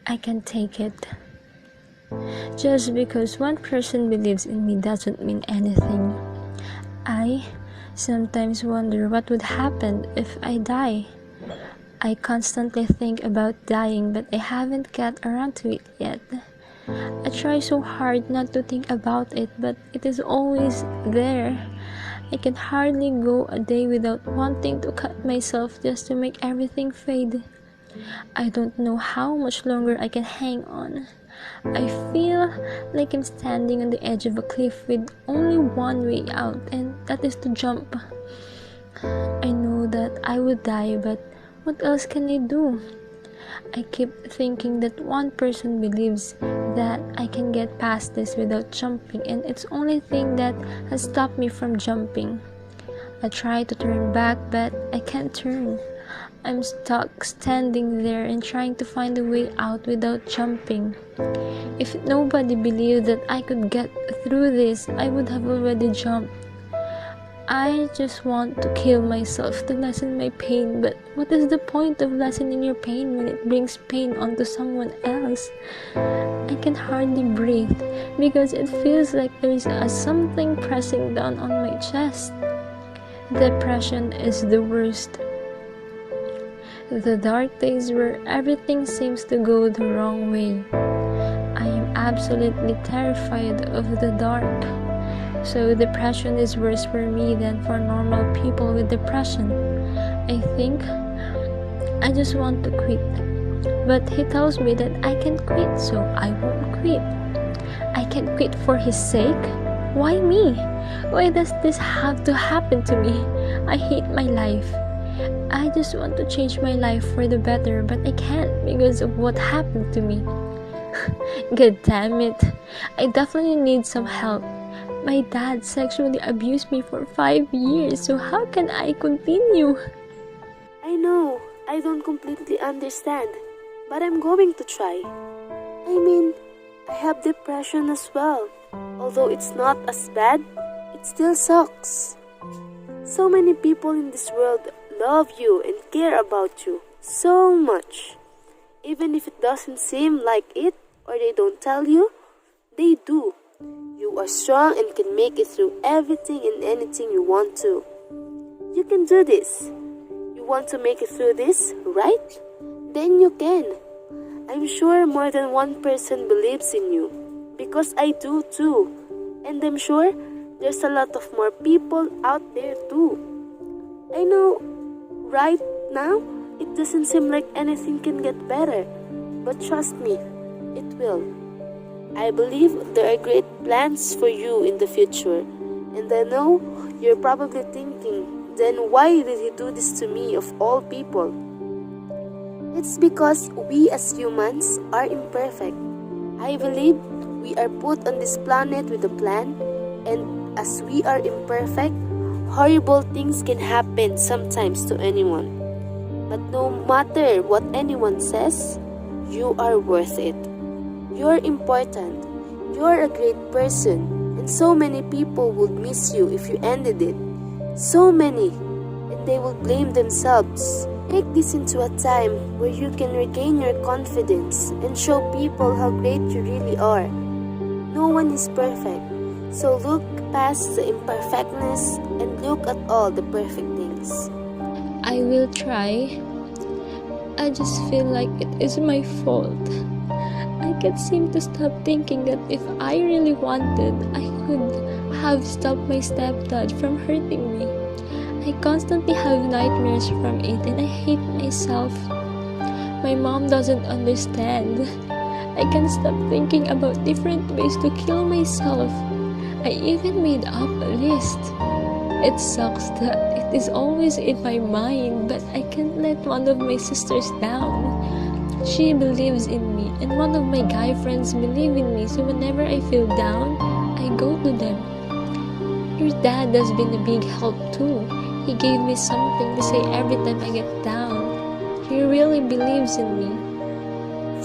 I can't take it. Just because one person believes in me doesn't mean anything. I sometimes wonder what would happen if I die. I constantly think about dying, but I haven't got around to it yet. I try so hard not to think about it, but it is always there. I can hardly go a day without wanting to cut myself just to make everything fade. I don't know how much longer I can hang on. I feel like I'm standing on the edge of a cliff with only one way out, and that is to jump. I know that I would die, but what else can I do? I keep thinking that one person believes that I can get past this without jumping, and it's the only thing that has stopped me from jumping. I try to turn back, but I can't turn. I'm stuck standing there and trying to find a way out without jumping. If nobody believed that I could get through this, I would have already jumped. I just want to kill myself to lessen my pain, but what is the point of lessening your pain when it brings pain onto someone else? I can hardly breathe because it feels like there is something pressing down on my chest. Depression is the worst. The dark days where everything seems to go the wrong way. I am absolutely terrified of the dark. So depression is worse for me than for normal people with depression. I think I just want to quit. But he tells me that I can't quit, so I won't quit. I can't quit for his sake? Why me? Why does this have to happen to me? I hate my life. I just want to change my life for the better, but I can't because of what happened to me. God damn it. I definitely need some help. My dad sexually abused me for 5 years, so how can I continue? I know, I don't completely understand, but I'm going to try. I mean, I have depression as well. Although it's not as bad, it still sucks. So many people in this world love you and care about you so much. Even if it doesn't seem like it or they don't tell you, they do. You are strong and can make it through everything and anything you want to. You can do this. You want to make it through this, right? Then you can. I'm sure more than one person believes in you, because I do too. And I'm sure there's a lot of more people out there too. I know right now it doesn't seem like anything can get better, but trust me, it will. I believe there are great plans for you in the future, and I know you're probably thinking, then why did he do this to me of all people? It's because we as humans are imperfect. I believe we are put on this planet with a plan, and as we are imperfect, horrible things can happen sometimes to anyone. But no matter what anyone says, you are worth it. You're important. You're a great person. And so many people would miss you if you ended it. So many. And they will blame themselves. Make this into a time where you can regain your confidence and show people how great you really are. No one is perfect. So look past the imperfectness and look at all the perfect things. I will try. I just feel like it is my fault. I can't seem to stop thinking that if I really wanted, I could have stopped my stepdad from hurting me. I constantly have nightmares from it and I hate myself. My mom doesn't understand. I can't stop thinking about different ways to kill myself. I even made up a list. It sucks that it is always in my mind, but I can't let one of my sisters down. She believes in me, and one of my guy friends believe in me, so whenever I feel down, I go to them. Your dad has been a big help too. He gave me something to say every time I get down. He really believes in me.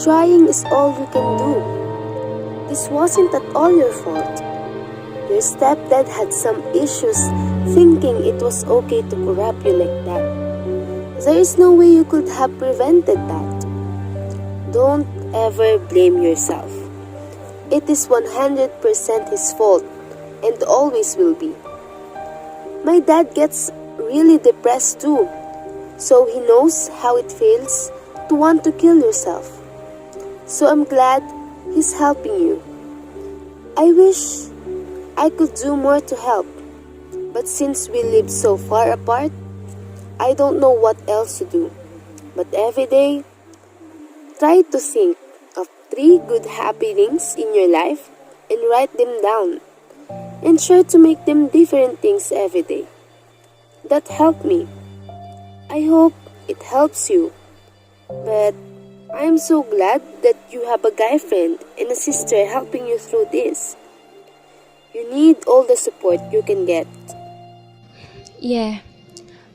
Trying is all you can do. This wasn't at all your fault. Your stepdad had some issues thinking it was okay to corrupt you like that. There is no way you could have prevented that. Don't ever blame yourself. It is 100% his fault and always will be. My dad gets really depressed too, so he knows how it feels to want to kill yourself. So I'm glad he's helping you. I wish I could do more to help, but since we live so far apart, I don't know what else to do. But every day, try to think of 3 good happenings in your life and write them down. And try to make them different things every day. That helped me. I hope it helps you. But I'm so glad that you have a guy friend and a sister helping you through this. You need all the support you can get. Yeah,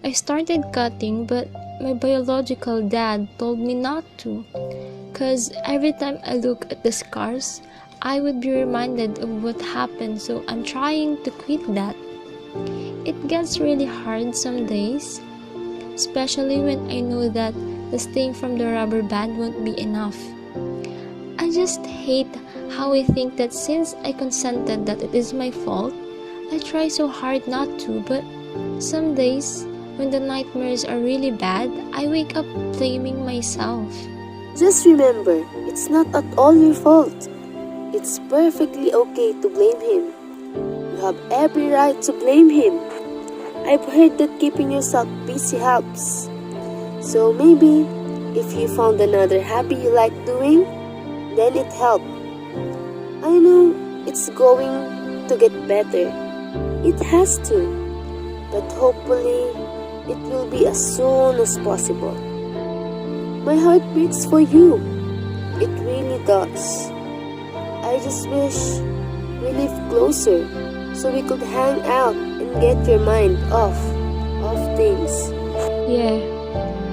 I started cutting, but my biological dad told me not to. Cause every time I look at the scars, I would be reminded of what happened, so I'm trying to quit that. It gets really hard some days, especially when I know that the sting from the rubber band won't be enough. I just hate how I think that since I consented that it is my fault, I try so hard not to, but some days, when the nightmares are really bad, I wake up blaming myself. Just remember, it's not at all your fault. It's perfectly okay to blame him. You have every right to blame him. I've heard that keeping yourself busy helps. So maybe, if you found another hobby you like doing, then it helped. I know it's going to get better. It has to. But hopefully, it will be as soon as possible. My heart beats for you. It really does. I just wish we lived closer so we could hang out and get your mind off of things. Yeah,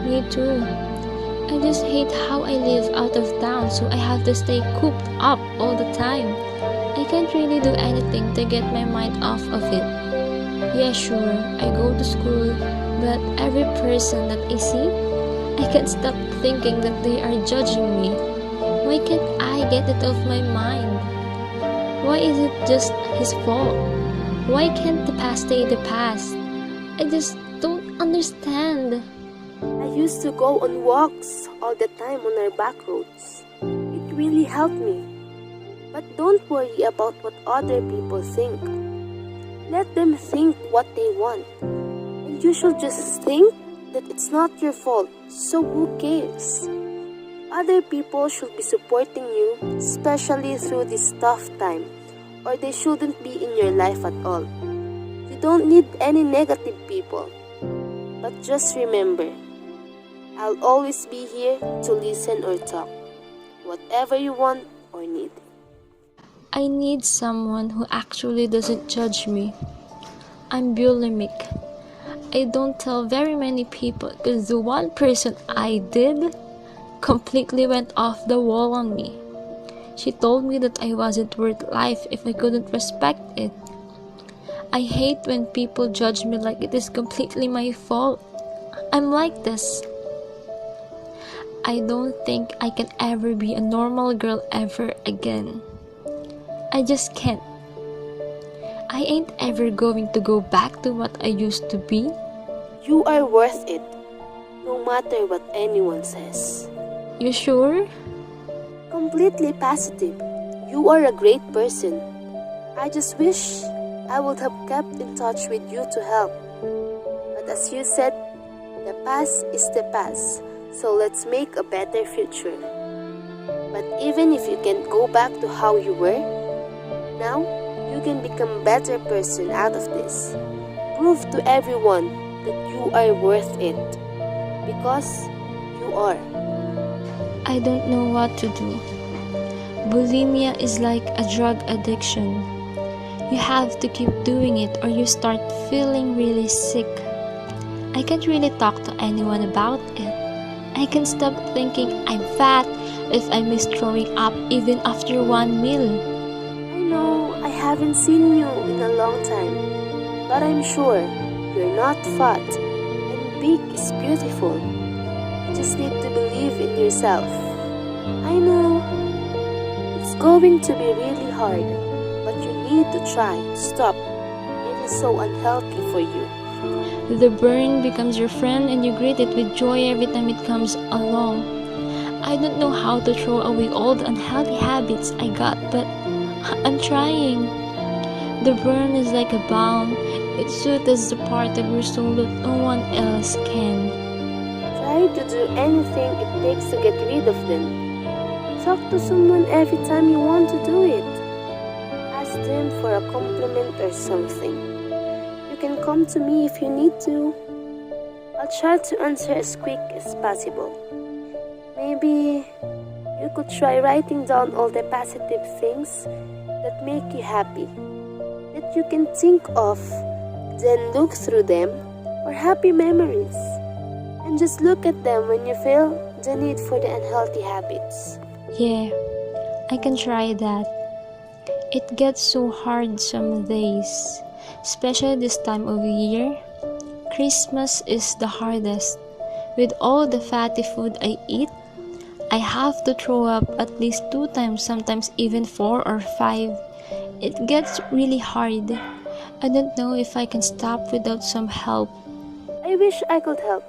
me too. I just hate how I live out of town, so I have to stay cooped up all the time. I can't really do anything to get my mind off of it. Yeah, sure, I go to school, but every person that I see, I can't stop thinking that they are judging me. Why can't I get it off my mind? Why is it just his fault? Why can't the past stay the past? I just don't understand. I used to go on walks all the time on our back roads. It really helped me. But don't worry about what other people think. Let them think what they want. And you should just think that it's not your fault, so who cares? Other people should be supporting you, especially through this tough time, or they shouldn't be in your life at all. You don't need any negative people. But just remember, I'll always be here to listen or talk, whatever you want or need. I need someone who actually doesn't judge me. I'm bulimic. I don't tell very many people because the one person I did completely went off the wall on me. She told me that I wasn't worth life if I couldn't respect it. I hate when people judge me like it is completely my fault. I'm like this. I don't think I can ever be a normal girl ever again. I just can't. I ain't ever going to go back to what I used to be. You are worth it, no matter what anyone says. You sure? Completely positive. You are a great person. I just wish I would have kept in touch with you to help. But as you said, the past is the past, so let's make a better future. But even if you can't go back to how you were, now you can become a better person out of this. Prove to everyone that you are worth it. Because you are. I don't know what to do. Bulimia is like a drug addiction. You have to keep doing it or you start feeling really sick. I can't really talk to anyone about it. I can't stop thinking I'm fat if I miss throwing up even after one meal. I know I haven't seen you in a long time, but I'm sure you're not fat and big is beautiful. You just need to believe in yourself. I know it's going to be really hard, but you need to try to stop. It is so unhealthy for you. The burn becomes your friend and you greet it with joy every time it comes along. I don't know how to throw away all the unhealthy habits I got, but I'm trying. The burn is like a balm. It soothes the part of your soul that no one else can. Try to do anything it takes to get rid of them. Talk to someone every time you want to do it. Ask them for a compliment or something. You can come to me if you need to. I'll try to answer as quick as possible. Maybe you could try writing down all the positive things that make you happy, that you can think of, then look through them, or happy memories, and just look at them when you feel the need for the unhealthy habits. Yeah, I can try that. It gets so hard some days, especially this time of year. Christmas is the hardest. With all the fatty food I eat, I have to throw up at least 2 times, sometimes even 4 or 5. It gets really hard. I don't know if I can stop without some help. I wish I could help,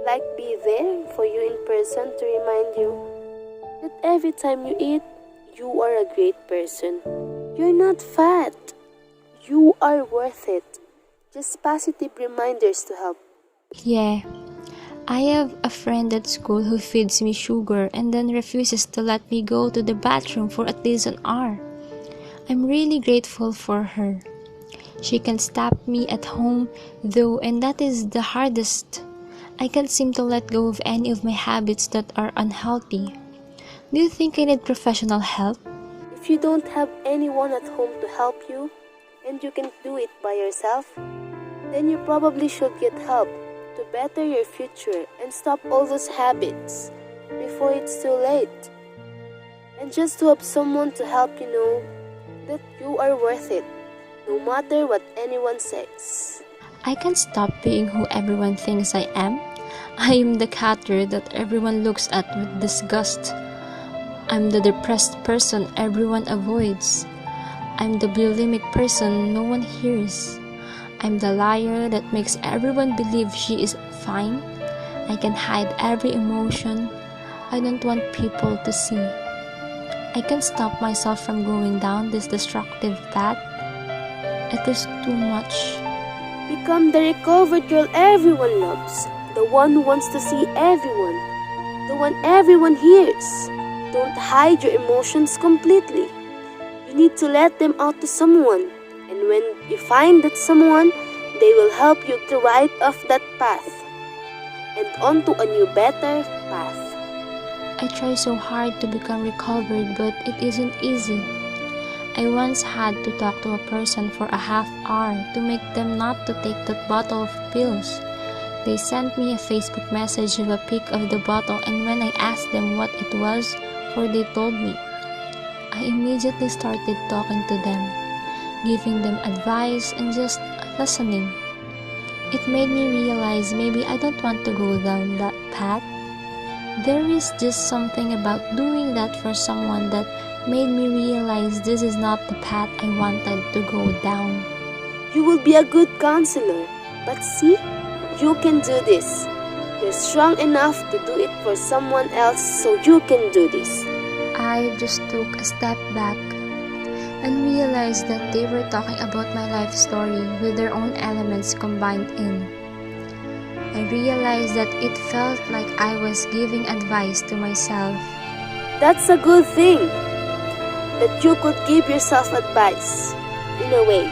like be there for you in person to remind you that every time you eat, you are a great person. You're not fat. You are worth it. Just positive reminders to help. Yeah, I have a friend at school who feeds me sugar and then refuses to let me go to the bathroom for at least an hour. I'm really grateful for her. She can stop me at home though, and that is the hardest. I can't seem to let go of any of my habits that are unhealthy. Do you think I need professional help? If you don't have anyone at home to help you, and you can do it by yourself, then you probably should get help to better your future and stop all those habits before it's too late. And just to have someone to help you know that you are worth it, no matter what anyone says. I can't stop being who everyone thinks I am. I am the catter that everyone looks at with disgust. I'm the depressed person everyone avoids. I'm the bulimic person no one hears. I'm the liar that makes everyone believe she is fine. I can hide every emotion I don't want people to see. I can't stop myself from going down this destructive path. It is too much. Become the recovered girl everyone loves, the one who wants to see everyone, the one everyone hears. Don't hide your emotions completely. You need to let them out to someone, and when you find that someone, they will help you to right off that path and onto a new, better path. I try so hard to become recovered, but it isn't easy. I once had to talk to a person for a half hour to make them not to take that bottle of pills. They sent me a Facebook message of a pic of the bottle, and when I asked them what it was for, they told me. I immediately started talking to them, giving them advice and just listening. It made me realize maybe I don't want to go down that path. There is just something about doing that for someone that made me realize this is not the path I wanted to go down. You will be a good counselor, but see, you can do this. You're strong enough to do it for someone else, so you can do this. I just took a step back and realized that they were talking about my life story with their own elements combined in. I realized that it felt like I was giving advice to myself. That's a good thing, that you could give yourself advice, in a way.